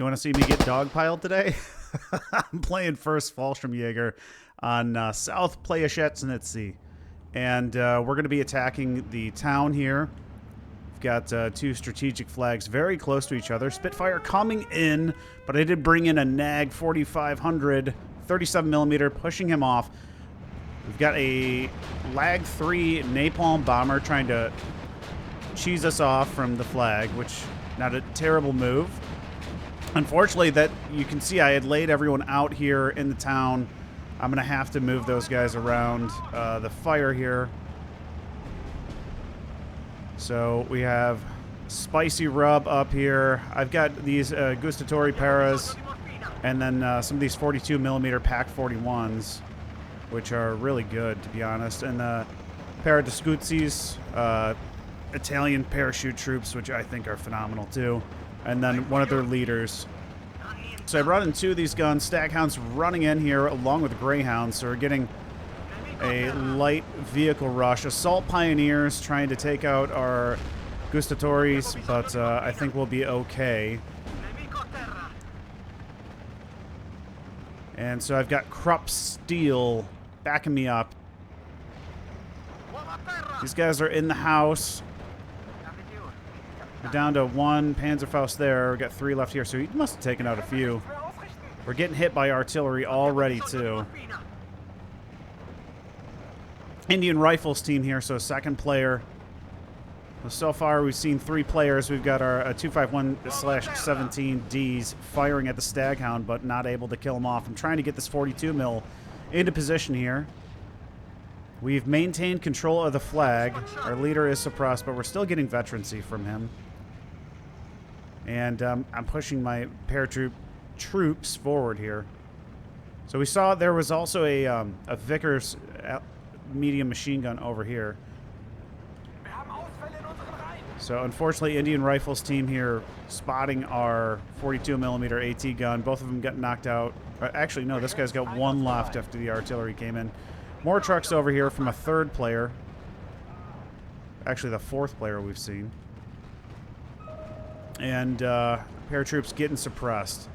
You want to see me get dogpiled today? I'm playing first Fallschirmjäger on South Playashetznitzy. And we're going to be attacking the town here. We've got two strategic flags very close to each other. Spitfire coming in, but I did bring in a NAG 4500, 37mm, pushing him off. We've got a Lag 3 napalm bomber trying to cheese us off from the flag, which not a terrible move. Unfortunately, that you can see I had laid everyone out here in the town. I'm going to have to move those guys around the fire here. So we have Spicy Rub up here. I've got these Gustatori Paras and then some of these 42mm Pack 41s, which are really good, to be honest. And Paradiscuzzis, Italian parachute troops, which I think are phenomenal too. And then one of their leaders. So I brought in two of these guns. Staghounds running in here along with Greyhounds. So we're getting a light vehicle rush. Assault Pioneers trying to take out our Gustatoris, but I think we'll be okay. And so I've got Krupp Steel backing me up. These guys are in the house. We're down to one Panzerfaust there. We've got three left here, so he must have taken out a few. We're getting hit by artillery already, too. Indian Rifles team here, so second player. So far, we've seen three players. We've got our 251/17Ds firing at the Staghound, but not able to kill him off. I'm trying to get this 42mm into position here. We've maintained control of the flag. Our leader is suppressed, but we're still getting veterancy from him. And I'm pushing my paratroop troops forward here. So we saw there was also a Vickers medium machine gun over here. So unfortunately, Indian Rifles team here spotting our 42mm AT gun. Both of them got knocked out. Actually, no, this guy's got one left after the artillery came in. More trucks over here from a third player. Actually, the fourth player we've seen. And paratroops getting suppressed.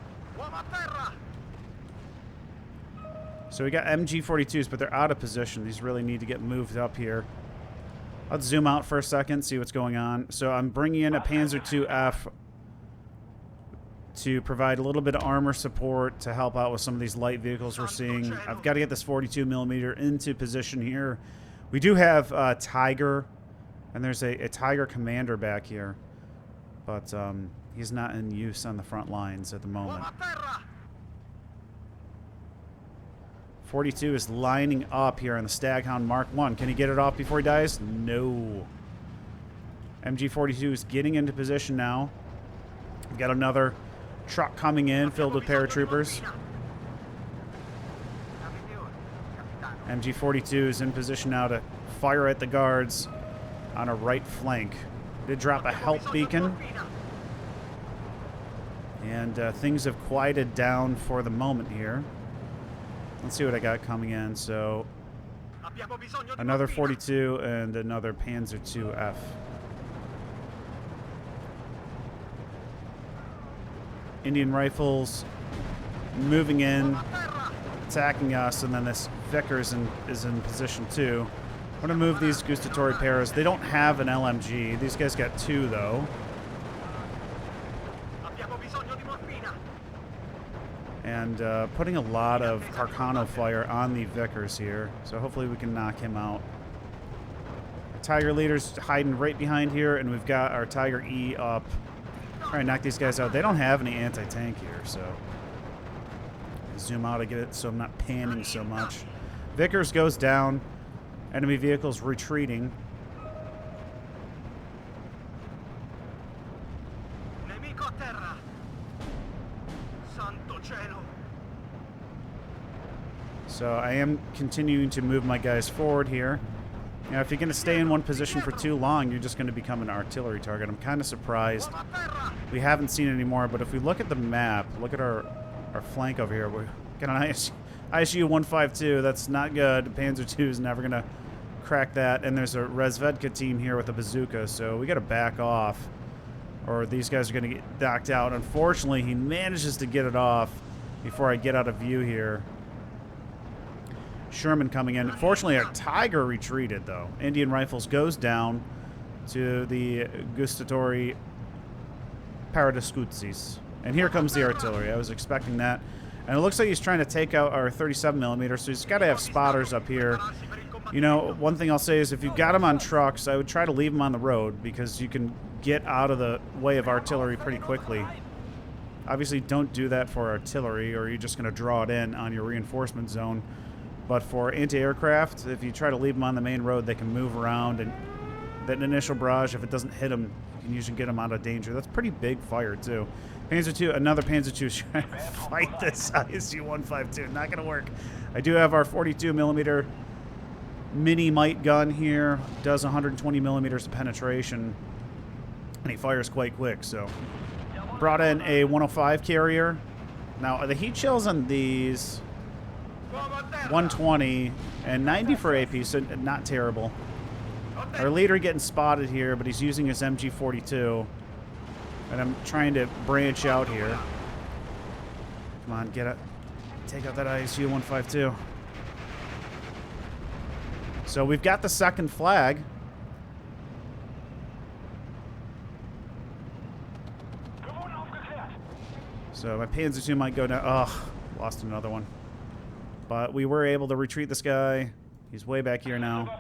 So we got MG42s, but they're out of position. These really need to get moved up here. Let's zoom out for a second, see what's going on. So I'm bringing in a Panzer IIF to provide a little bit of armor support to help out with some of these light vehicles we're seeing. I've got to get this 42mm into position here. We do have Tiger, and there's a Tiger commander back here, but he's not in use on the front lines at the moment. 42 is lining up here on the Staghound Mark 1. Can he get it off before he dies? No. MG42 is getting into position now. We've got another truck coming in filled with paratroopers. MG42 is in position now to fire at the guards on a right flank. Did drop a help beacon. And things have quieted down for the moment here. Let's see what I got coming in. So another 42 and another Panzer IIF. Indian Rifles moving in, attacking us, and then this Vickers is in position too. I'm going to move these Gustatori Paras. They don't have an LMG. These guys got two, though. And putting a lot of Carcano fire on the Vickers here, so hopefully we can knock him out. The Tiger leader's hiding right behind here, and we've got our Tiger E up. Try and knock these guys out. They don't have any anti-tank here, so zoom out to get it so I'm not panning so much. Vickers goes down. Enemy vehicles retreating. So I am continuing to move my guys forward here. Now, if you're going to stay in one position for too long, you're just going to become an artillery target. I'm kind of surprised we haven't seen any more, but if we look at the map, look at our flank over here. We're got an ISU 152. That's not good. Panzer II is never going to crack that. And there's a Rezvedka team here with a bazooka, so we got to back off. or these guys are going to get knocked out. Unfortunately, he manages to get it off before I get out of view here. Sherman coming in. Fortunately, our Tiger retreated, though. Indian Rifles goes down to the gustatory paratroopers. And here comes the artillery. I was expecting that. And it looks like he's trying to take out our 37mm, so he's got to have spotters up here. You know, one thing I'll say is if you've got them on trucks, I would try to leave them on the road because you can get out of the way of artillery pretty quickly. Obviously, don't do that for artillery, or you're just going to draw it in on your reinforcement zone. But for anti-aircraft, if you try to leave them on the main road, they can move around, and that initial barrage, if it doesn't hit them, you can usually get them out of danger. That's pretty big fire, too. Panzer II, another Panzer II is trying to fight this ISU-152. Not going to work. I do have our 42mm mini mite gun here. Does 120mm of penetration, and he fires quite quick, so. Brought in a 105 carrier. Now, the heat shells on these... 120 and 90 for AP, so not terrible. Our leader getting spotted here, but he's using his MG42. And I'm trying to branch out here. Come on, get it. Take out that ISU-152. So we've got the second flag. So my Panzer II might go down. Ugh, lost another one. But we were able to retreat this guy. He's way back here now.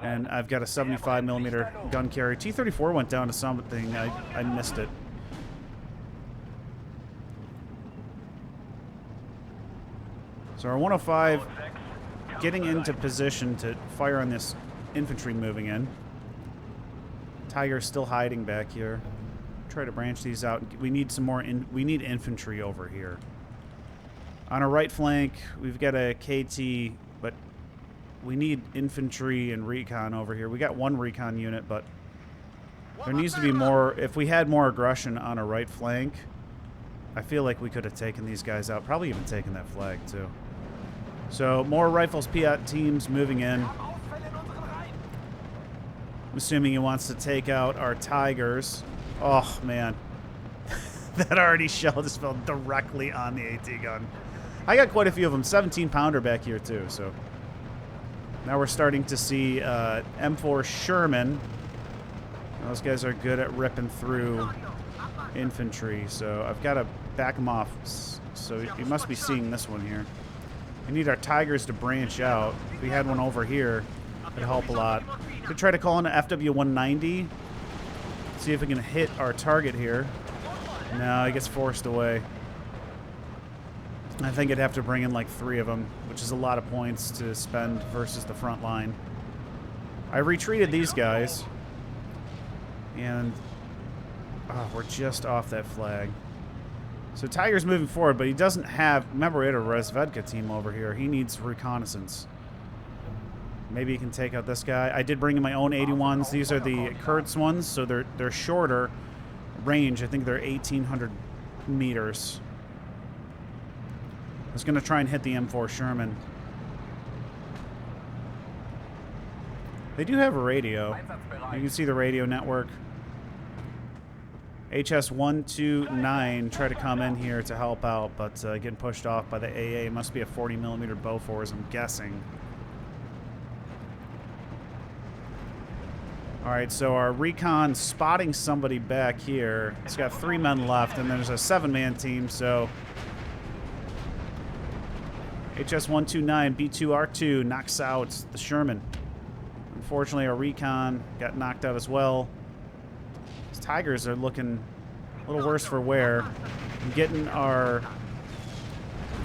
And I've got a 75mm gun carrier. T-34 went down to something. I missed it. So our 105 getting into position to fire on this infantry moving in. Tiger's still hiding back here. Try to branch these out. We need some more. We need infantry over here. On our right flank, we've got a KT, but we need infantry and recon over here. We got one recon unit, but there needs to be more. If we had more aggression on our right flank, I feel like we could have taken these guys out. Probably even taken that flag, too. So, more Rifles Piat teams moving in. I'm assuming he wants to take out our Tigers. Oh, man. That already shell just fell directly on the AT gun. I got quite a few of them. 17-pounder back here, too, so. Now we're starting to see M4 Sherman. Those guys are good at ripping through infantry, so I've got to back them off. So you must be seeing this one here. We need our Tigers to branch out. If we had one over here, it'd help a lot. Could try to call in an FW-190. See if we can hit our target here. No, he gets forced away. I think I'd have to bring in like 3 of them, which is a lot of points to spend versus the front line. I retreated these guys. And we're just off that flag. So Tiger's moving forward, but he doesn't have... Remember, we had a Razvedka team over here. He needs reconnaissance. Maybe he can take out this guy. I did bring in my own 81s. These are the Kurtz ones, so they're shorter range. I think they're 1,800 meters. I was going to try and hit the M4 Sherman. They do have a radio. You can see the radio network. HS-129 try to come in here to help out, but getting pushed off by the AA. It must be a 40mm Bofors, I'm guessing. Alright, so our recon spotting somebody back here. It's got 3 men left, and there's a 7-man team, so... HS-129, B2R2 knocks out the Sherman. Unfortunately, our recon got knocked out as well. These Tigers are looking a little worse for wear. Getting our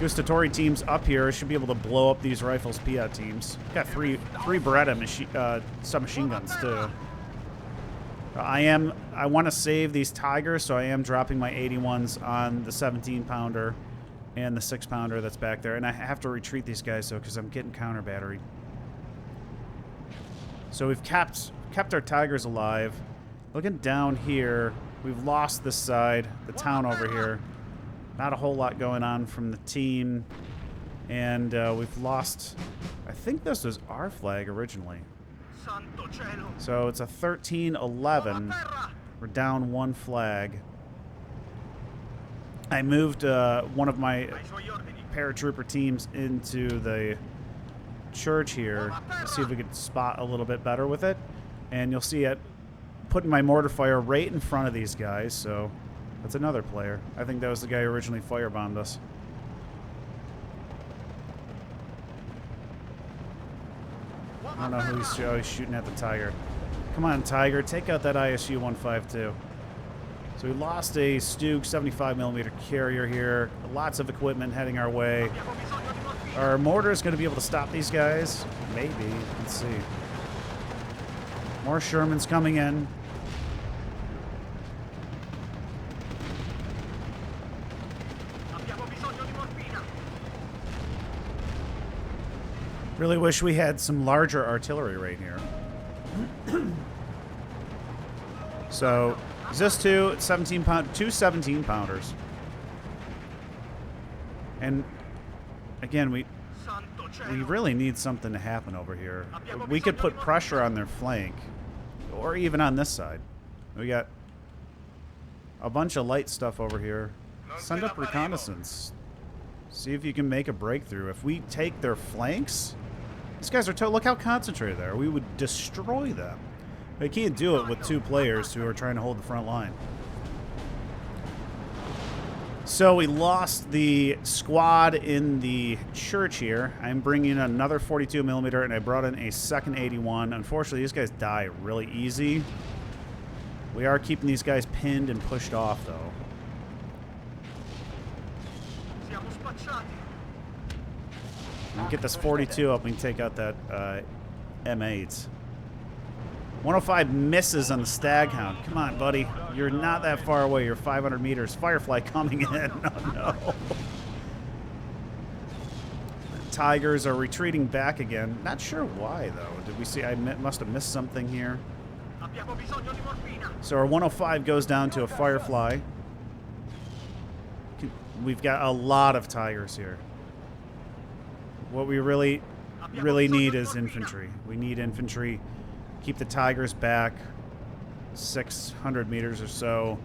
gustatory teams up here should be able to blow up these Rifles Piat teams. Got three Beretta submachine guns too. I want to save these Tigers, so I am dropping my 81s on the 17-pounder and the 6-pounder that's back there. And I have to retreat these guys, though, because I'm getting counter-battery. So we've kept our Tigers alive. Looking down here, we've lost this side, the town over here. Not a whole lot going on from the team. And we've lost... I think this was our flag originally. So it's a 13-11. We're down one flag. I moved one of my paratrooper teams into the church here to see if we could spot a little bit better with it. And you'll see it putting my mortar fire right in front of these guys, so that's another player. I think that was the guy who originally firebombed us. I don't know who he's shooting at. The Tiger. Come on, Tiger, take out that ISU-152. So we lost a Stug 75mm carrier here. Lots of equipment heading our way. Our mortar is going to be able to stop these guys. Maybe. Let's see. More Shermans coming in. Really wish we had some larger artillery right here. So, is this two 17-pound, two 17-pounders? And again, we really need something to happen over here. We could put pressure on their flank, or even on this side. We got a bunch of light stuff over here. Send up reconnaissance. See if you can make a breakthrough. If we take their flanks, these guys are look how concentrated they are. We would destroy them. They can't do it with two players who are trying to hold the front line. So we lost the squad in the church here. I'm bringing in another 42mm, and I brought in a second 81. Unfortunately, these guys die really easy. We are keeping these guys pinned and pushed off, though. We get this 42 up, we can take out that M8. 105 misses on the Staghound. Come on, buddy. You're not that far away. You're 500 meters. Firefly coming in. Oh, no. Tigers are retreating back again. Not sure why, though. Did we see? I must have missed something here. So our 105 goes down to a Firefly. We've got a lot of Tigers here. What we really need is infantry. We need infantry. Keep the Tigers back 600 meters or so.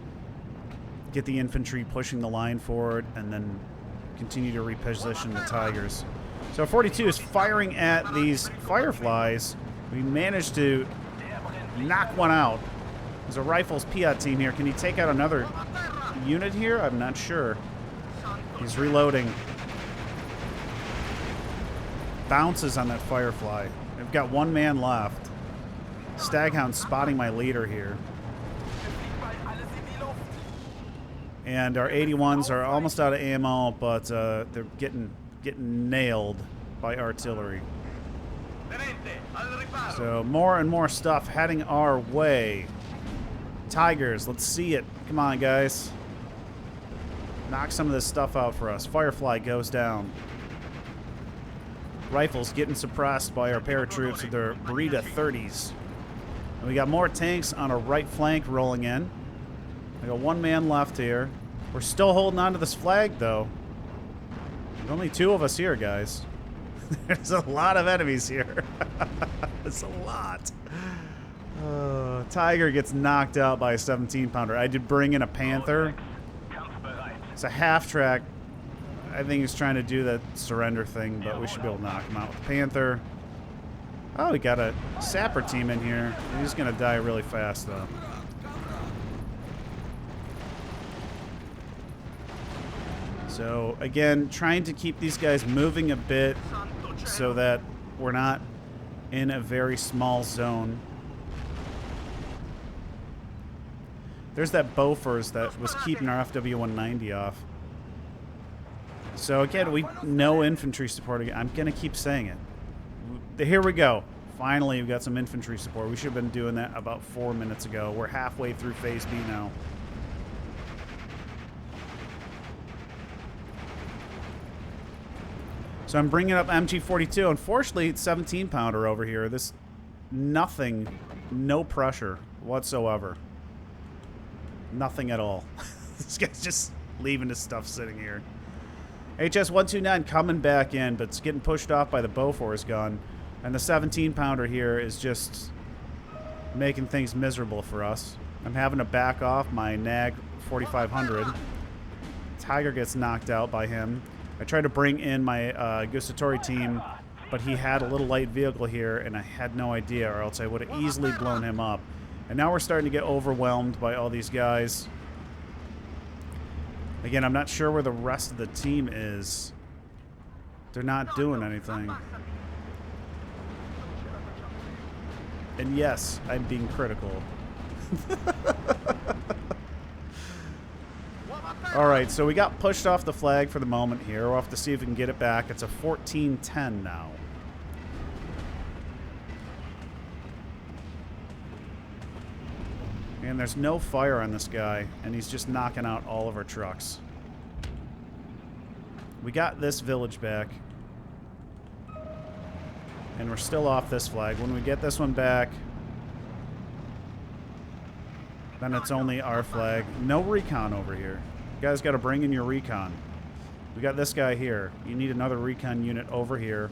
Get the infantry pushing the line forward, and then continue to reposition the Tigers. So 42 is firing at these Fireflies. We managed to knock one out. There's a Rifles Piat team here. Can he take out another unit here? I'm not sure. He's reloading. Bounces on that Firefly. They've got one man left. Staghound spotting my leader here. And our 81s are almost out of ammo, but they're getting nailed by artillery. So more and more stuff heading our way. Tigers, let's see it. Come on, guys. Knock some of this stuff out for us. Firefly goes down. Rifles getting suppressed by our paratroops with their Breda 30s. And we got more tanks on our right flank rolling in. We got one man left here. We're still holding on to this flag, though. There's only two of us here, guys. There's a lot of enemies here. It's a lot. Tiger gets knocked out by a 17-pounder. I did bring in a Panther. It's a half-track. I think he's trying to do that surrender thing, but we should be able to knock him out with the Panther. Oh, we got a sapper team in here. He's going to die really fast, though. So, again, trying to keep these guys moving a bit so that we're not in a very small zone. There's that Bofors that was keeping our FW-190 off. So again, we no infantry support again. I'm gonna keep saying it. Here we go. Finally, we got some infantry support. We should have been doing that about 4 minutes ago. We're halfway through Phase B now. So I'm bringing up MG42. Unfortunately, it's 17-pounder over here. This nothing, no pressure whatsoever. Nothing at all. This guy's just leaving his stuff sitting here. HS-129 coming back in, but it's getting pushed off by the Bofors gun. And the 17-pounder here is just making things miserable for us. I'm having to back off my NAG 4500. Tiger gets knocked out by him. I tried to bring in my Gustatori team, but he had a little light vehicle here, and I had no idea, or else I would have easily blown him up. And now we're starting to get overwhelmed by all these guys. Again, I'm not sure where the rest of the team is. They're not doing anything. And yes, I'm being critical. Alright, so we got pushed off the flag for the moment here. We'll have to see if we can get it back. It's a 14-10 now. And there's no fire on this guy, and he's just knocking out all of our trucks. We got this village back. And we're still off this flag. When we get this one back, then it's only our flag. No recon over here. You guys got to bring in your recon. We got this guy here. You need another recon unit over here,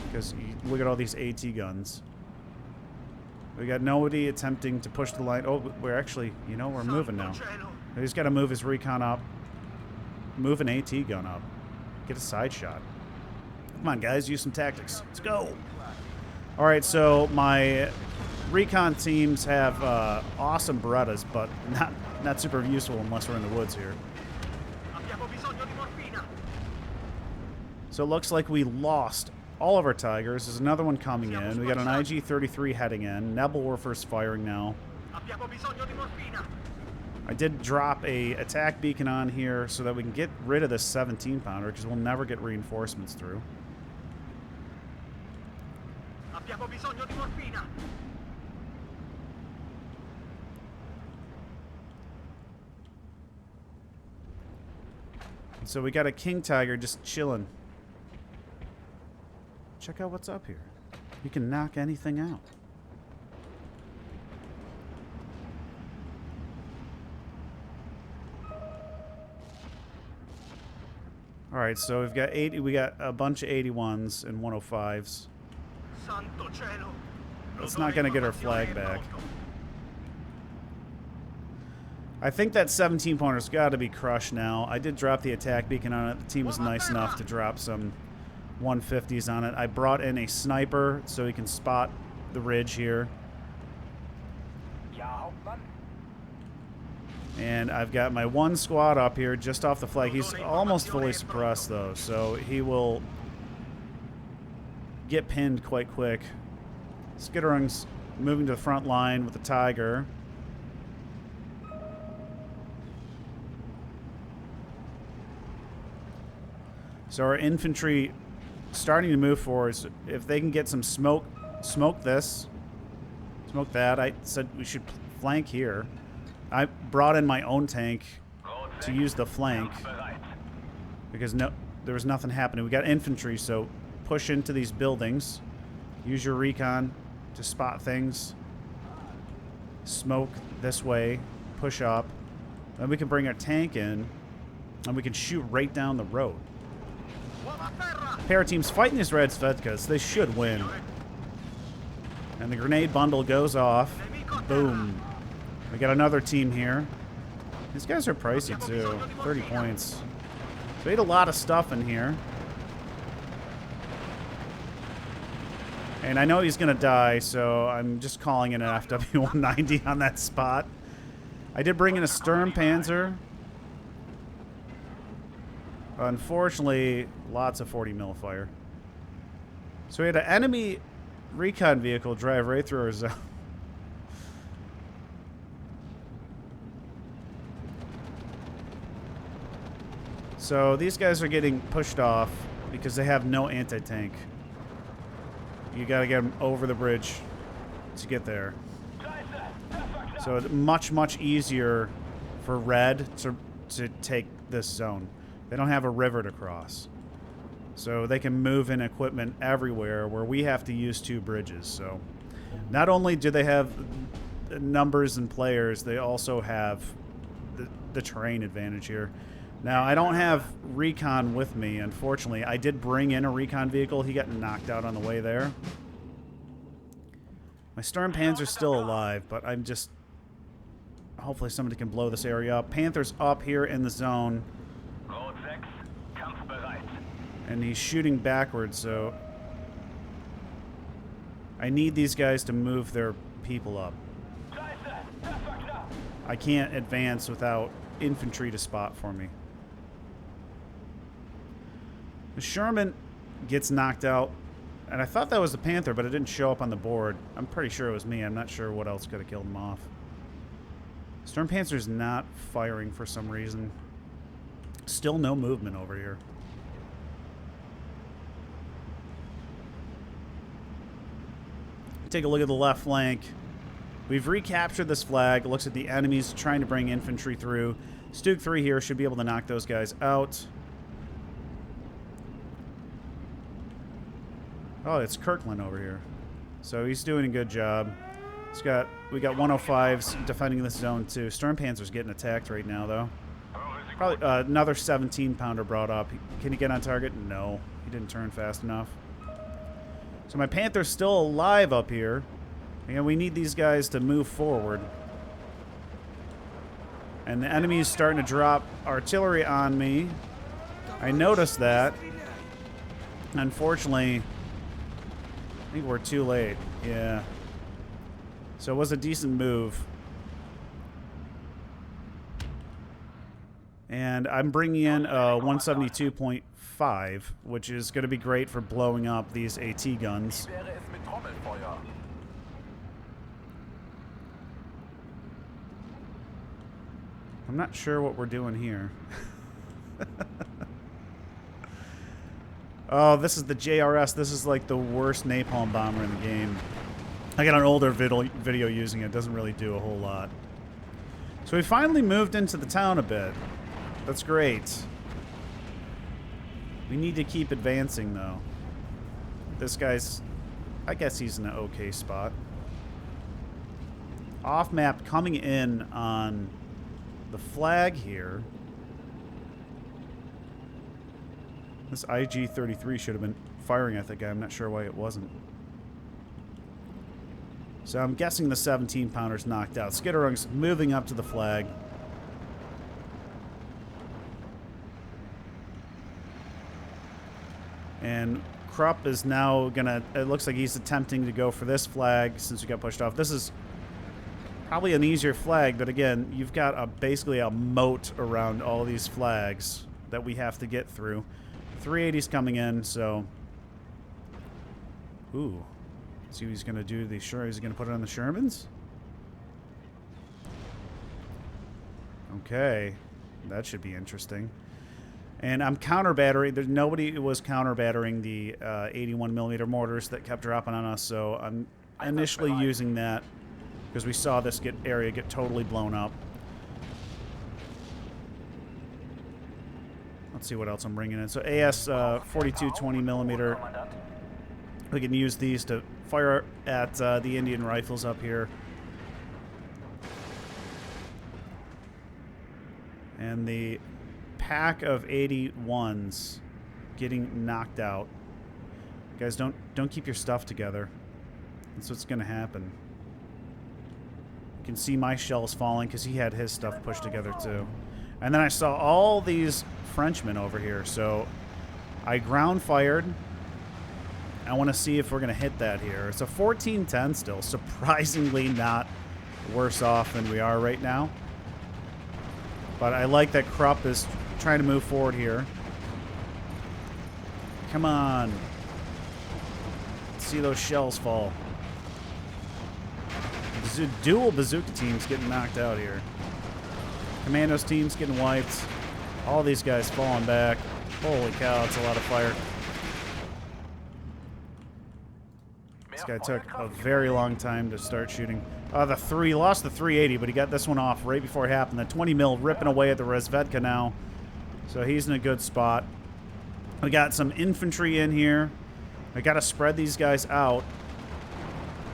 because look at all these AT guns. We got nobody attempting to push the line. Oh, we're actually, you know, we're moving now. He's got to move his recon up. Move an AT gun up. Get a side shot. Come on, guys. Use some tactics. Let's go. All right, so my recon teams have awesome Berettas, but not super useful unless we're in the woods here. So it looks like we lost all of our Tigers. There's another one coming in. We got an IG-33 heading in. Nebelwerfer's firing now. I did drop a attack beacon on here so that we can get rid of this 17-pounder, because we'll never get reinforcements through. So we got a King Tiger just chilling. Check out what's up here. You can knock anything out. All right, so we've got we got a bunch of 81s and 105s. That's not going to get our flag back. I think that 17-pointer's got to be crushed now. I did drop the attack beacon on it. The team was nice enough to drop some 150s on it. I brought in a sniper so he can spot the ridge here. And I've got my one squad up here just off the flag. He's almost fully suppressed, though, so he will get pinned quite quick. Skitterung's moving to the front line with the Tiger. So our infantry starting to move forward. So if they can get some smoke this, smoke that. I said we should flank here. I brought in my own tank to use the flank because there was nothing happening. We got infantry, so push into these buildings. Use your recon to spot things. Smoke this way. Push up. Then we can bring our tank in, and we can shoot right down the road. Para teams fighting these Red Svedkas. They should win. And the grenade bundle goes off. Boom. We got another team here. These guys are pricey too. 30 points. So we had a lot of stuff in here. And I know he's going to die, so I'm just calling in an FW-190 on that spot. I did bring in a Sturmpanzer. Unfortunately, lots of 40 mil fire. So we had an enemy recon vehicle drive right through our zone. So these guys are getting pushed off because they have no anti-tank. You gotta get them over the bridge to get there. So it's much, much easier for Red to take this zone. They don't have a river to cross. So they can move in equipment everywhere where we have to use 2 bridges. So not only do they have numbers and players, they also have the terrain advantage here. Now, I don't have recon with me, unfortunately. I did bring in a recon vehicle. He got knocked out on the way there. My Sturmpanzer's still alive, but I'm just Hopefully somebody can blow this area up. Panther's up here in the zone. And he's shooting backwards, so I need these guys to move their people up. I can't advance without infantry to spot for me. The Sherman gets knocked out, and I thought that was the Panther, but it didn't show up on the board. I'm pretty sure it was me. I'm not sure what else could have killed him off. Storm Panzer's not firing for some reason. Still no movement over here. Take a look at the left flank. We've recaptured this flag. It looks like the enemy's trying to bring infantry through. Stuke 3 here should be able to knock those guys out. Oh, it's Kirkland over here. So he's doing a good job. We got 105s defending this zone too. Storm Panzer's getting attacked right now though. Probably another 17-pounder brought up. Can he get on target? No. He didn't turn fast enough. So my Panther's still alive up here. And we need these guys to move forward. And the enemy is starting to drop artillery on me. I noticed that. Unfortunately, I think we're too late. Yeah. So it was a decent move. And I'm bringing in a 172.5, which is going to be great for blowing up these AT guns. I'm not sure what we're doing here. Oh, this is the JRS. This is like the worst napalm bomber in the game. I got an older video using it. It doesn't really do a whole lot. So we finally moved into the town a bit. That's great. We need to keep advancing, though. This guy's... I guess he's in an okay spot. Off-map coming in on the flag here. This IG-33 should have been firing at that guy. I'm not sure why it wasn't. So I'm guessing the 17-pounder's knocked out. Skitterung's moving up to the flag. And Krupp is now gonna... It looks like he's attempting to go for this flag since we got pushed off. This is probably an easier flag, but again, you've got basically a moat around all these flags that we have to get through. 380's coming in, so... Ooh. See what he's going to do. Is he going to put it on the Shermans? Okay. That should be interesting. And I'm counter-battering. There's nobody was counter-battering the 81mm mortars that kept dropping on us, so I'm initially using that because we saw this area get totally blown up. Let's see what else I'm bringing in. So AS 42 20mm. We can use these to fire at the Indian rifles up here. And the pack of 81s getting knocked out. Guys, don't keep your stuff together. That's what's going to happen. You can see my shells falling because he had his stuff pushed together too. And then I saw all these Frenchmen over here, so I ground fired. I want to see if we're going to hit that here. It's a 14-10 still. Surprisingly not worse off than we are right now. But I like that Krupp is trying to move forward here. Come on. Let's see those shells fall. Dual bazooka teams getting knocked out here. Commandos teams getting wiped. All these guys falling back. Holy cow, it's a lot of fire. This guy took a very long time to start shooting. Lost the 380, but he got this one off right before it happened. The 20 mil ripping away at the Rezvedka now. So he's in a good spot. We got some infantry in here. I got to spread these guys out.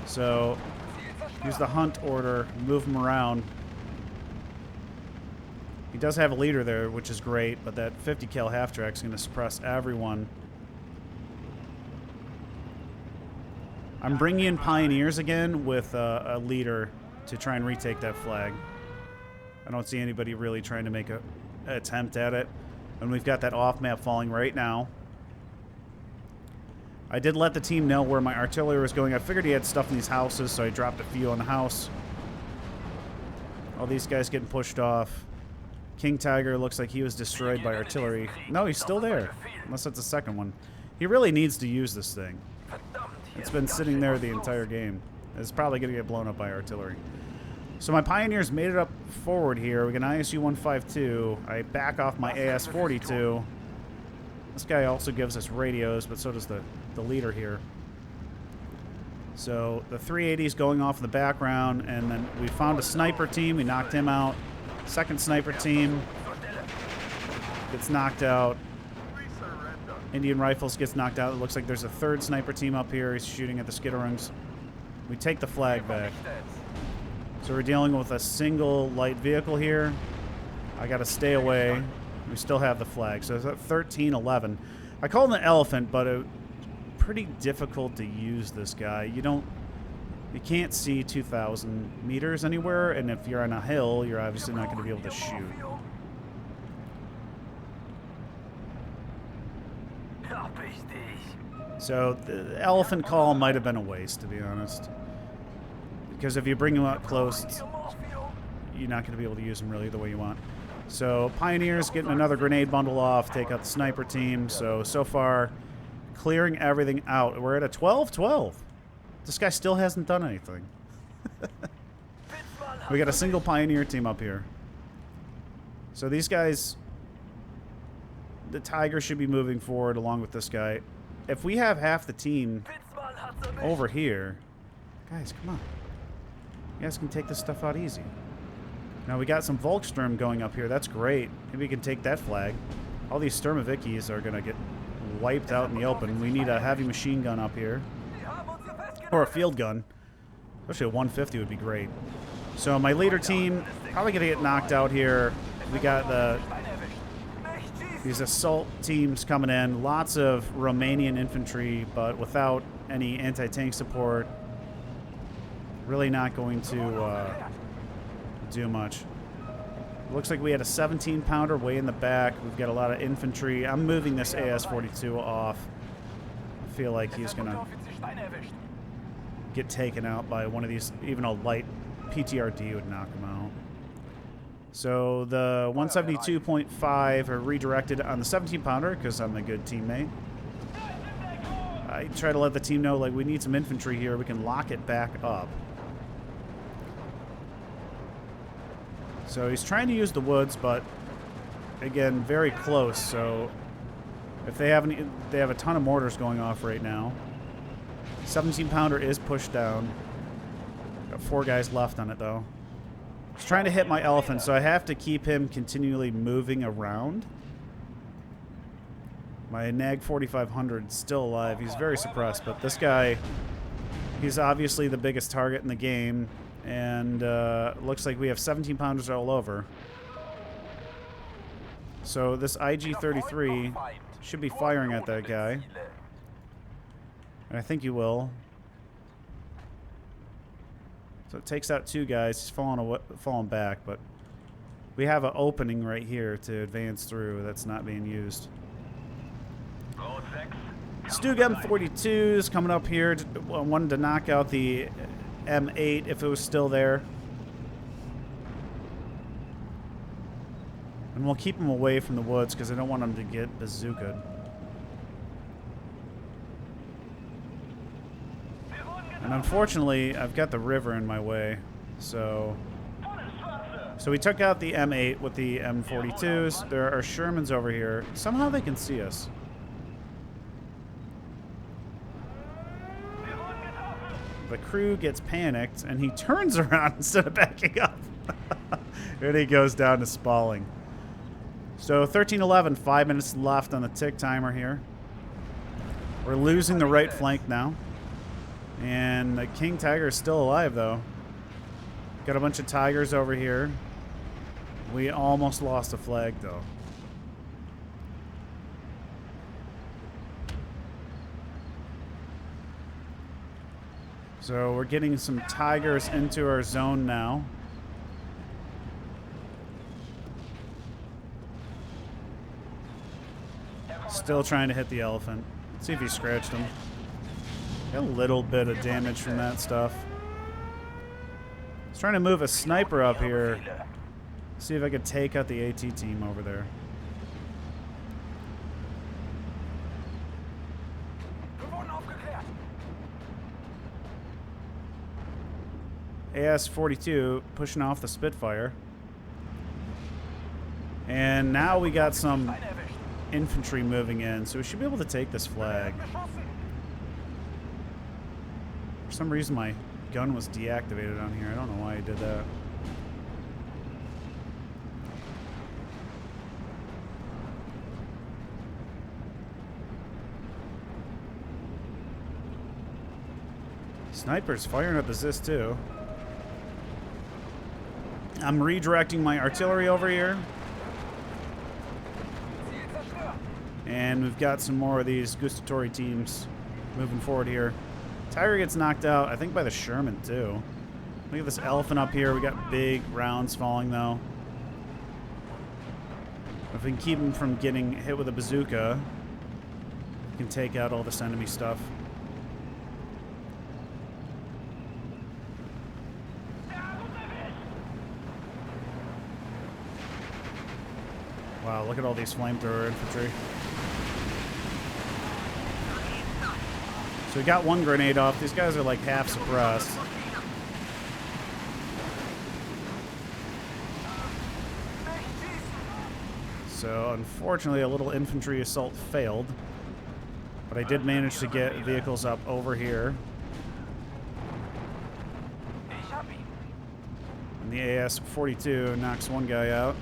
So use the hunt order, move them around. He does have a leader there, which is great, but that 50 cal half track is going to suppress everyone. I'm bringing in Pioneers again with a leader to try and retake that flag. I don't see anybody really trying to make an attempt at it. And we've got that off map falling right now. I did let the team know where my artillery was going. I figured he had stuff in these houses, so I dropped a few on the house. All these guys getting pushed off. King Tiger looks like he was destroyed by artillery. No, he's still there. Unless that's the second one. He really needs to use this thing. It's been sitting there the entire game. It's probably going to get blown up by artillery. So my Pioneers made it up forward here. We got an ISU-152. I back off my AS-42. This guy also gives us radios, but so does the leader here. So the 380's going off in the background, and then we found a sniper team. We knocked him out. Second sniper team gets knocked out. Indian Rifles gets knocked out. It looks like there's a third sniper team up here. He's shooting at the skitterungs. We take the flag back. So we're dealing with a single light vehicle here. I got to stay away. We still have the flag. So it's at 13-11. I call him the elephant, but it's pretty difficult to use this guy. You can't see 2,000 meters anywhere, and if you're on a hill, you're obviously not going to be able to shoot. So the elephant call might have been a waste, to be honest. Because if you bring him up close, you're not going to be able to use him really the way you want. So Pioneers getting another grenade bundle off, take out the sniper team. So far, clearing everything out. We're at a 12-12. This guy still hasn't done anything. We got a single Pioneer team up here. So these guys, the Tiger should be moving forward along with this guy. If we have half the team over here, guys, come on. You guys can take this stuff out easy. Now we got some Volkssturm going up here. That's great. Maybe we can take that flag. All these Sturmovickies are going to get wiped out in the open. We need a heavy machine gun up here. Or a field gun. Especially a 150 would be great. So my leader team, probably going to get knocked out here. We got these assault teams coming in. Lots of Romanian infantry, but without any anti-tank support. Really not going to do much. Looks like we had a 17-pounder way in the back. We've got a lot of infantry. I'm moving this AS-42 off. I feel like he's going to get taken out by one of these. Even a light PTRD would knock him out. So the 172.5 are redirected on the 17-pounder because I'm a good teammate. I try to let the team know, like, we need some infantry here. We can lock it back up. So he's trying to use the woods, but again, very close. So if they have a ton of mortars going off right now. 17-pounder is pushed down. Got 4 guys left on it though. He's trying to hit my elephant, so I have to keep him continually moving around. My NAG 4500 is still alive. He's very suppressed, but this guy, he's obviously the biggest target in the game. And looks like we have 17-pounders all over. So this IG-33 should be firing at that guy. And I think he will. So it takes out 2 guys. He's falling back, but we have an opening right here to advance through that's not being used. Stug M42 is coming up here. Wanted to knock out the M8 if it was still there. And we'll keep him away from the woods because I don't want him to get bazookaed. And unfortunately, I've got the river in my way. So we took out the M8 with the M42s. There are Shermans over here. Somehow they can see us. The crew gets panicked, and he turns around instead of backing up. And he goes down to spalling. So 13-11, 5 minutes left on the tick timer here. We're losing the right flank now. And the King Tiger is still alive, though. Got a bunch of Tigers over here. We almost lost a flag, though. So we're getting some Tigers into our zone now. Still trying to hit the elephant. Let's see if he scratched him. Got a little bit of damage from that stuff. I was trying to move a sniper up here. See if I could take out the AT team over there. AS-42 pushing off the Spitfire. And now we got some infantry moving in, so we should be able to take this flag. For some reason my gun was deactivated on here. I don't know why I did that. Sniper's firing up his this too. I'm redirecting my artillery over here. And we've got some more of these gustatory teams moving forward here. Tiger gets knocked out, I think, by the Sherman too. Look at this elephant up here. We got big rounds falling though. If we can keep him from getting hit with a bazooka, we can take out all this enemy stuff. Wow, look at all these flamethrower infantry. So we got one grenade off. These guys are like half suppressed. So unfortunately a little infantry assault failed. But I did manage to get vehicles up over here. And the AS-42 knocks one guy out.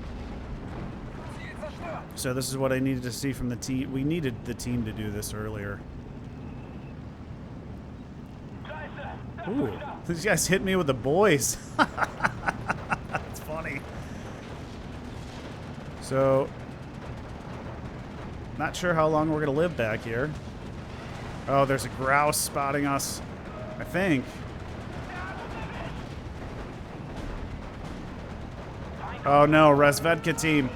So this is what I needed to see from the team. We needed the team to do this earlier. Ooh, these guys hit me with the boys. That's funny. So, not sure how long we're going to live back here. Oh, there's a grouse spotting us, I think. Oh no, Razvedka team.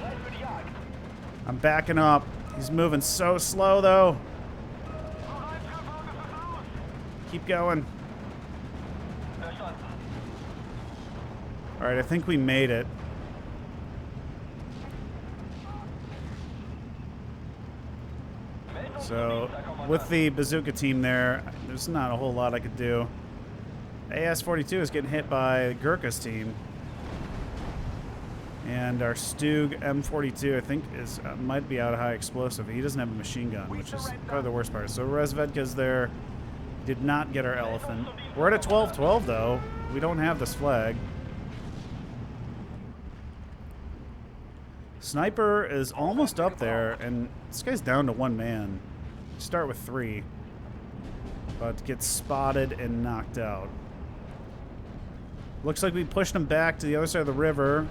I'm backing up. He's moving so slow, though. Keep going. All right, I think we made it. So, with the bazooka team there, there's not a whole lot I could do. AS-42 is getting hit by Gurkha's team. And our Stug M42, I think, might be out of high explosive. He doesn't have a machine gun, which is probably the worst part. So Razvedka's there. Did not get our elephant. We're at a 12-12, though. We don't have this flag. Sniper is almost up there, and this guy's down to one man. Start with 3. But gets spotted and knocked out. Looks like we pushed him back to the other side of the river.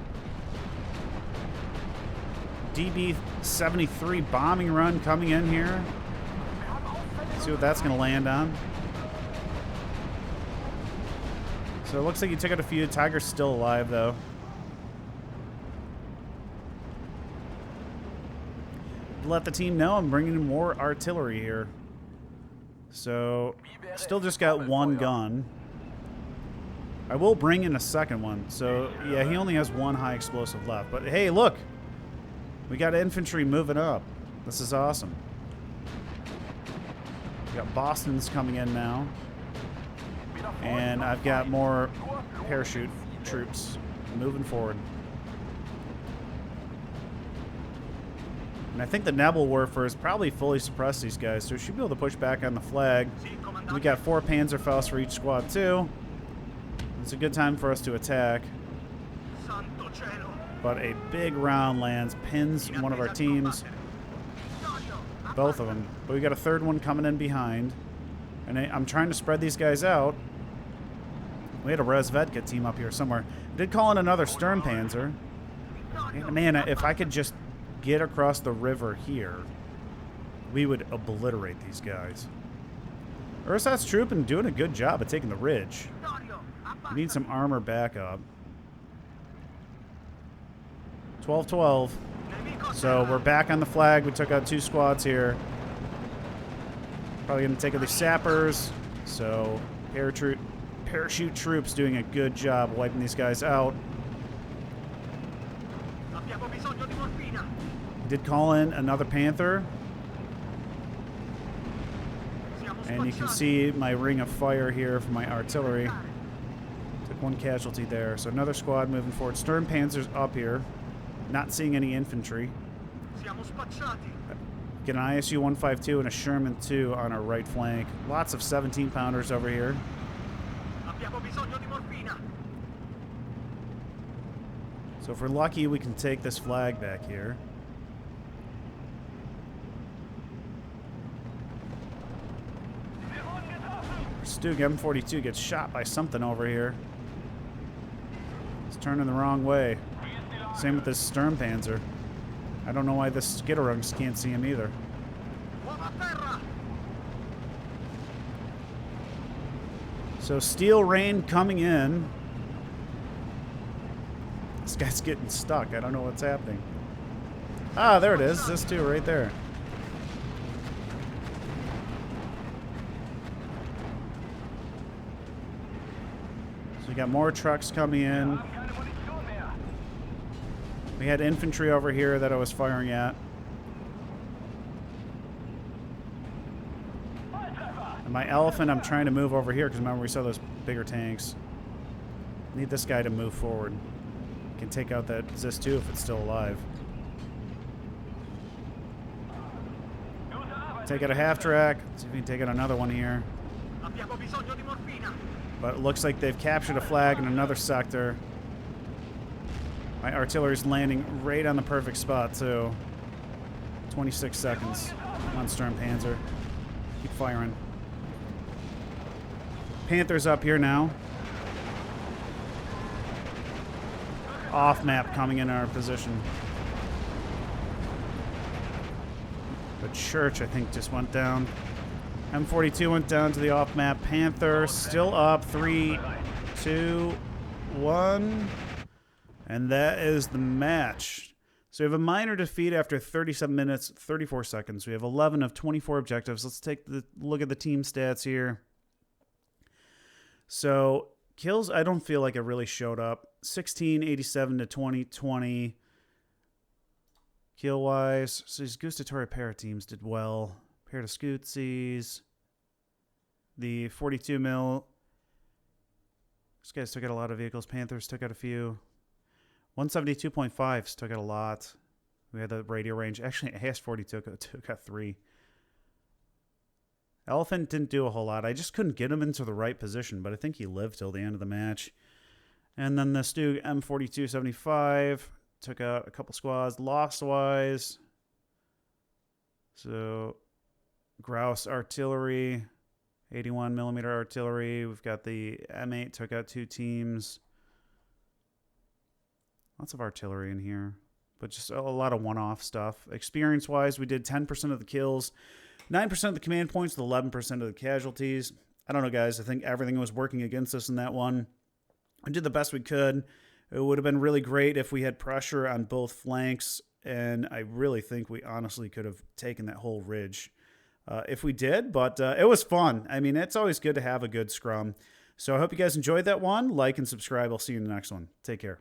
DB-73 bombing run coming in here. See what that's going to land on. So it looks like he took out a few. Tiger's still alive, though. Let the team know I'm bringing in more artillery here. So, still just got one gun. I will bring in a second one. So, yeah, he only has one high explosive left. But hey, look! We got infantry moving up. This is awesome. We got Boston's coming in now. And I've got more parachute troops moving forward. And I think the Nebelwerfer has probably fully suppressed these guys, so we should be able to push back on the flag. We got 4 Panzerfaust for each squad, too. It's a good time for us to attack. But a big round lands, pins one of our teams. Both of them. But we got a third one coming in behind. And I'm trying to spread these guys out. We had a Razvedka team up here somewhere. I did call in another Sturmpanzer. Man, if I could just get across the river here, we would obliterate these guys. Ursat's troop been doing a good job of taking the ridge. We need some armor backup. 12-12. So we're back on the flag. We took out 2 squads here. Probably going to take out the sappers. So parachute troops doing a good job wiping these guys out. Did call in another Panther. And you can see my ring of fire here from my artillery. Took 1 casualty there. So another squad moving forward. Stern Panzer's up here. Not seeing any infantry. Get an ISU 152 and a Sherman 2 on our right flank. Lots of 17-pounders over here. So if we're lucky, we can take this flag back here. Stug M42 gets shot by something over here. It's turning the wrong way. Same with this Sturmpanzer. I don't know why this Skitterungs can't see him either. So steel rain coming in. This guy's getting stuck. I don't know what's happening. Ah, there it is. This too, right there. So we got more trucks coming in. We had infantry over here that I was firing at. And my elephant, I'm trying to move over here because remember we saw those bigger tanks. Need this guy to move forward. Can take out that Zis 2 if it's still alive. Take out a half track. See if we can take out another one here. But it looks like they've captured a flag in another sector. My artillery's landing right on the perfect spot, too. 26 seconds. Come on, Sturmpanzer. Keep firing. Panther's up here now. Off map coming in our position. The church, I think, just went down. M42 went down to the off map. Panther still up. 3, 2, 1. And that is the match. So we have a minor defeat after 37 minutes, 34 seconds. We have 11 of 24 objectives. Let's take a look at the team stats here. So kills, I don't feel like it really showed up. 16, 87 to 20, 20. Kill-wise, so these Gustatory para teams did well. Paradiscutsies. The 42 mil. These guys took out a lot of vehicles. Panthers took out a few. 172.5s took out a lot. We had the radio range. Actually, AS-40 took out 3. Elephant didn't do a whole lot. I just couldn't get him into the right position, but I think he lived till the end of the match. And then the Stug M4275 took out a couple squads. Lost-wise. So, Grouse artillery. 81 millimeter artillery. We've got the M8 took out 2 teams. Lots of artillery in here, but just a lot of one-off stuff. Experience-wise, we did 10% of the kills, 9% of the command points, with 11% of the casualties. I don't know, guys. I think everything was working against us in that one. We did the best we could. It would have been really great if we had pressure on both flanks, and I really think we honestly could have taken that whole ridge if we did, but it was fun. I mean, it's always good to have a good scrum. So I hope you guys enjoyed that one. Like and subscribe. I'll see you in the next one. Take care.